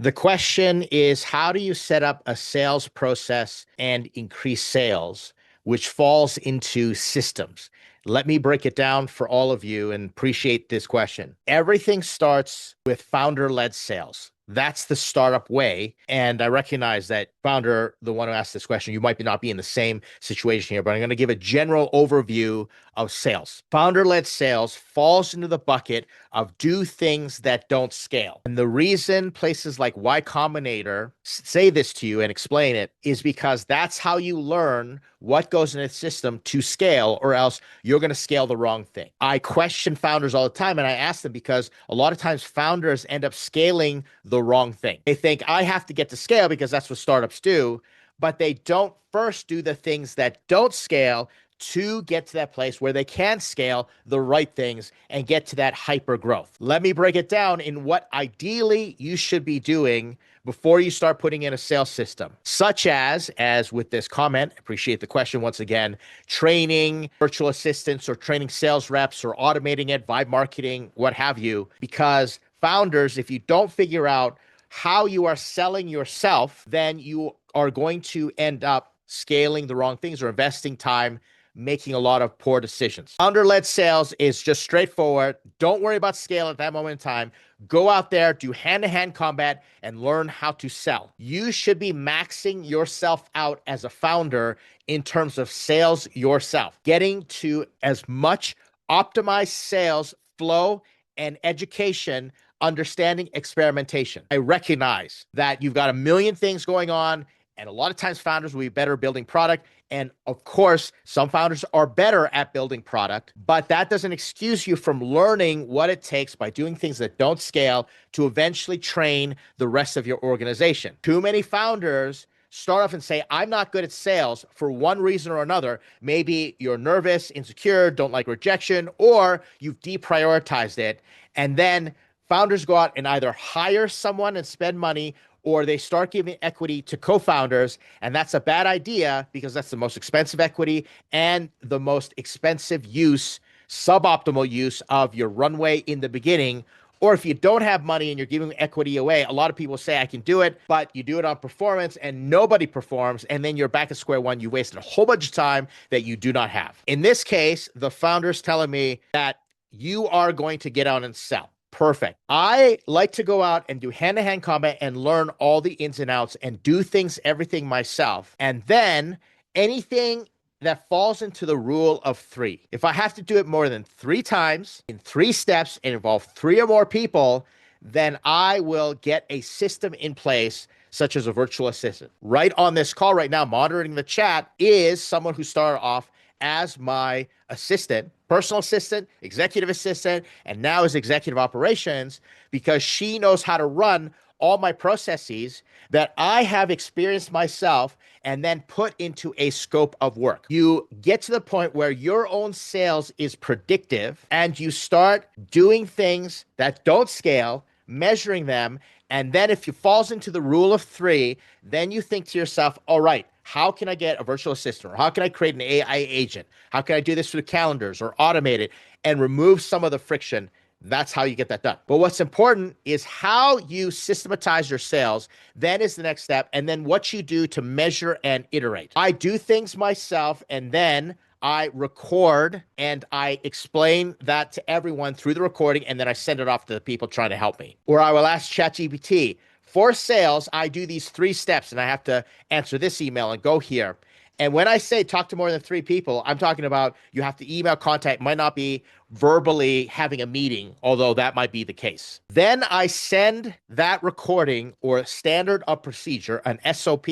The question is, how do you set up a sales process and increase sales, which falls into systems? Let me break it down for all of you and appreciate this question. Everything starts with founder-led sales. That's the startup way. And I recognize that founder, the one who asked this question, you might not be in the same situation here, but I'm going to give a general overview of sales. Founder-led sales falls into the bucket of do things that don't scale. And the reason places like Y Combinator say this to you and explain it is because that's how you learn what goes in a system to scale, or else you're going to scale the wrong thing. I question founders all the time, and I ask them because a lot of times founders end up scaling the wrong thing. They think I have to get to scale because that's what startups do, but they don't first do the things that don't scale to get to that place where they can scale the right things and get to that hyper growth. Let me break it down in what ideally you should be doing before you start putting in a sales system, such as with this comment, appreciate the question once again, training virtual assistants or training sales reps or automating it, vibe marketing, what have you, because founders, if you don't figure out how you are selling yourself, then you are going to end up scaling the wrong things or investing time making a lot of poor decisions. Founder-led sales is just straightforward. Don't worry about scale at that moment in time. Go out there, do hand-to-hand combat, and learn how to sell. You should be maxing yourself out as a founder in terms of sales yourself, getting to as much optimized sales flow and education, understanding experimentation. I recognize that you've got a million things going on, and a lot of times founders will be better building product. And of course, some founders are better at building product, but that doesn't excuse you from learning what it takes by doing things that don't scale to eventually train the rest of your organization. Too many founders start off and say, I'm not good at sales for one reason or another. Maybe you're nervous, insecure, don't like rejection, or you've deprioritized it. And then founders go out and either hire someone and spend money, or they start giving equity to co-founders, and that's a bad idea because that's the most expensive equity and the most expensive use, suboptimal use of your runway in the beginning. Or if you don't have money and you're giving equity away, a lot of people say, I can do it, but you do it on performance and nobody performs, and then you're back at square one. You wasted a whole bunch of time that you do not have. In this case, the founder's telling me that you are going to get out and sell. Perfect. I like to go out and do hand-to-hand combat and learn all the ins and outs and do everything myself. And then anything that falls into the rule of three. If I have to do it more than 3 times in 3 steps and involve 3 or more people, then I will get a system in place, such as a virtual assistant. Right on this call right now, monitoring the chat, is someone who started off as my assistant, personal assistant, executive assistant, and now is executive operations, because she knows how to run all my processes that I have experienced myself and then put into a scope of work. You get to the point where your own sales is predictive and you start doing things that don't scale, measuring them. And then if it falls into the rule of 3, then you think to yourself, all right, how can I get a virtual assistant? Or how can I create an AI agent? How can I do this through calendars or automate it and remove some of the friction? That's how you get that done. But what's important is how you systematize your sales. Then is the next step. And then what you do to measure and iterate. I do things myself, and then I record and I explain that to everyone through the recording, and then I send it off to the people trying to help me. Or I will ask ChatGPT, for sales, I do these 3 steps and I have to answer this email and go here. And when I say talk to more than 3 people, I'm talking about you have to email contact, might not be verbally having a meeting, although that might be the case. Then I send that recording or standard of procedure, an SOP,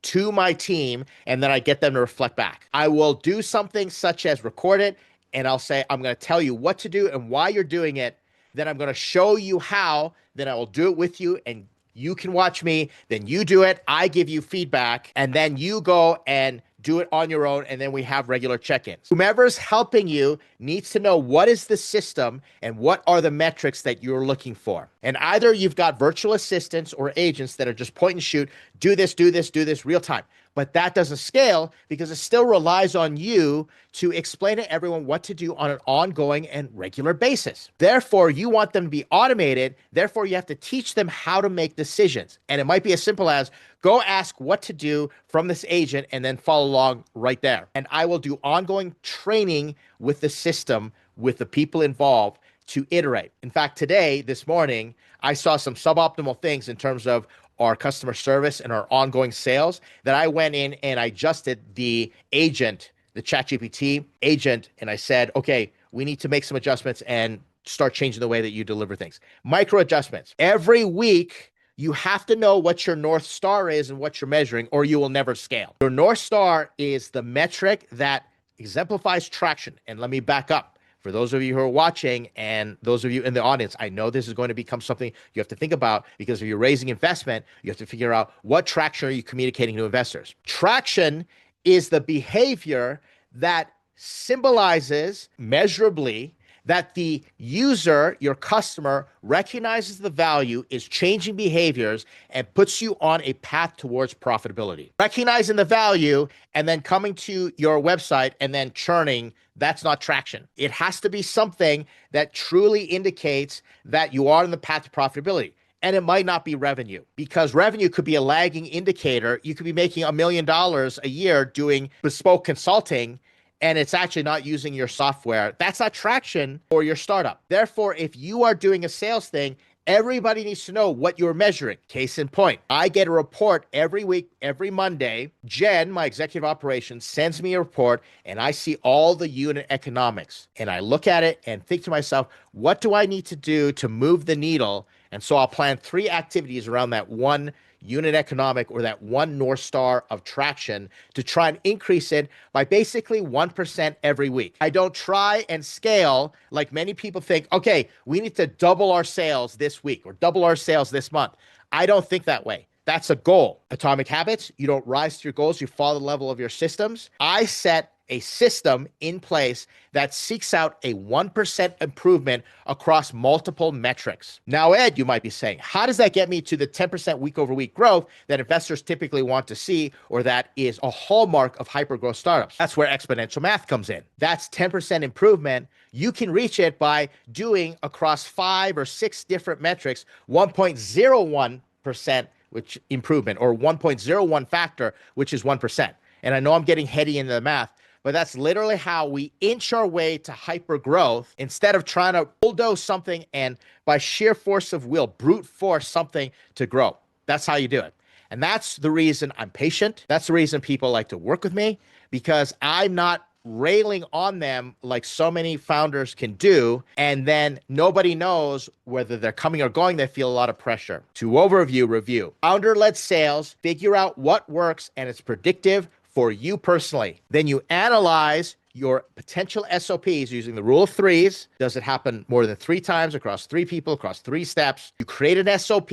to my team, and then I get them to reflect back. I will do something such as record it, and I'll say, I'm going to tell you what to do and why you're doing it. Then I'm going to show you how, then I will do it with you, and you can watch me, then you do it, I give you feedback, and then you go and do it on your own, and then we have regular check-ins. Whomever's helping you needs to know what is the system and what are the metrics that you're looking for. And either you've got virtual assistants or agents that are just point and shoot, do this, do this, do this real time. But that doesn't scale because it still relies on you to explain to everyone what to do on an ongoing and regular basis. Therefore, you want them to be automated. Therefore, you have to teach them how to make decisions. And it might be as simple as go ask what to do from this agent and then follow along right there. And I will do ongoing training with the system, with the people involved to iterate. In fact, this morning, I saw some suboptimal things in terms of our customer service and our ongoing sales that I went in and I adjusted the agent, the ChatGPT agent, and I said, okay, we need to make some adjustments and start changing the way that you deliver things. Micro adjustments. Every week, you have to know what your North Star is and what you're measuring, or you will never scale. Your North Star is the metric that exemplifies traction. And let me back up. For those of you who are watching and those of you in the audience, I know this is going to become something you have to think about because if you're raising investment, you have to figure out what traction are you communicating to investors. Traction is the behavior that symbolizes measurably that the user, your customer, recognizes the value, is changing behaviors, and puts you on a path towards profitability. Recognizing the value and then coming to your website and then churning, that's not traction. It has to be something that truly indicates that you are on the path to profitability. And it might not be revenue because revenue could be a lagging indicator. You could be making $1 million a year doing bespoke consulting, and it's actually not using your software. That's not traction for your startup. Therefore, if you are doing a sales thing, everybody needs to know what you're measuring. Case in point, I get a report every week, every Monday. Jen, my executive operations, sends me a report and I see all the unit economics. And I look at it and think to myself, what do I need to do to move the needle? And so I'll plan 3 activities around that one unit economic or that one North Star of traction to try and increase it by basically 1% every week. I don't try and scale like many people think, okay, we need to double our sales this week or double our sales this month. I don't think that way. That's a goal. Atomic habits, you don't rise to your goals, you follow the level of your systems. I set a system in place that seeks out a 1% improvement across multiple metrics. Now, Ed, you might be saying, how does that get me to the 10% week over week growth that investors typically want to see, or that is a hallmark of hypergrowth startups? That's where exponential math comes in. That's 10% improvement. You can reach it by doing across 5 or 6 different metrics, 1.01% which improvement, or 1.01 factor, which is 1%. And I know I'm getting heady into the math, but that's literally how we inch our way to hyper growth instead of trying to bulldoze something and by sheer force of will, brute force something to grow. That's how you do it. And that's the reason I'm patient. That's the reason people like to work with me, because I'm not railing on them like so many founders can do, and then nobody knows whether they're coming or going. They feel a lot of pressure. To review. Founder-led sales, figure out what works, and it's predictive for you personally. Then you analyze your potential SOPs using the rule of 3s. Does it happen more than 3 times across 3 people, across 3 steps? You create an SOP,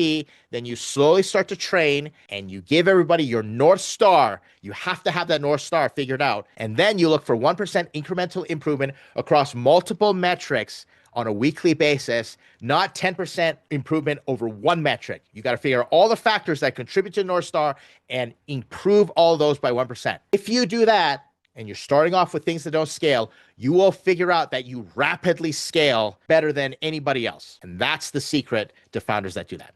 then you slowly start to train and you give everybody your North Star. You have to have that North Star figured out. And then you look for 1% incremental improvement across multiple metrics on a weekly basis, not 10% improvement over one metric. You got to figure out all the factors that contribute to North Star and improve all those by 1%. If you do that, and you're starting off with things that don't scale, you will figure out that you rapidly scale better than anybody else. And that's the secret to founders that do that.